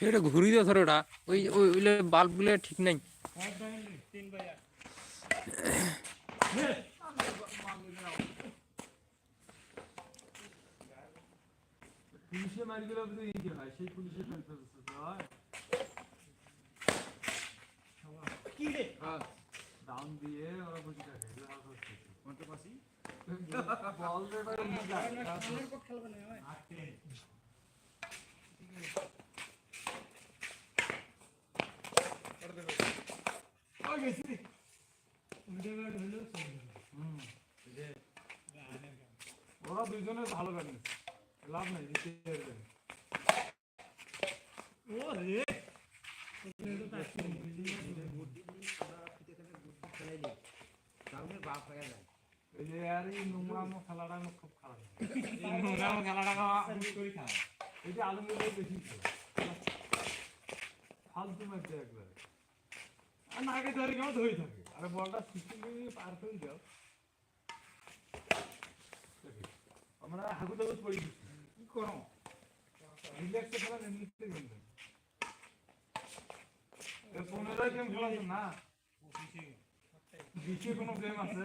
এটা ঘুরি দিয়ে ধরো ওটা ওই ওই বাল্বগুলো ঠিক নাই। পুলিশে মারি গেলে কি হয় সেই পুলিশে কি রে ডাউন দিয়ে ওরা বুঝি থাকে কোনটা পাসি বল রে ভাই খেলবে না ভাই ওরা দুজনে ভালো ব্যাট লাভ নাই নোংরামো খেলাটা খুব খারাপ নোংরামো খেলাটা এই যে আলু বেশি ফালতু মারছে একবারে আর নাকে ধরে কেমন ধরে থাকে আর বলটা সিস্টেম পার করে দাও আমরা হাগু দাগু পড়ি কি করো রিল্যাক্সে খেলা রিল্যাক্সে খেলবেন 15 গেম খেলা না বিশে কোনো গেম আছে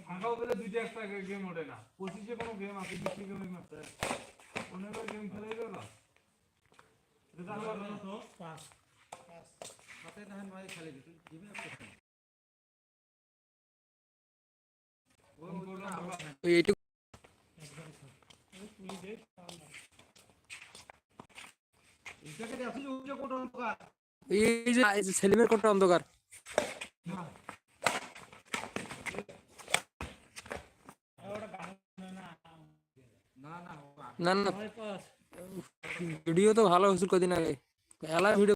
ফাঁকাও বলে দুইটা একটা গেম ওঠে না 25 কোনো গেম আছে 20 গেম আছে 15 গেম খেলাই গেল এটা আলাদা না তো পাস সাথে দেখেন ভাই খেলে দিতে দিবে আপনি এইটুকু এই যে সেলিমের কোটটা অন্ধকার না না ভিডিও তো ভালো হয়েছিল কদিন আগে এলা ভিডিও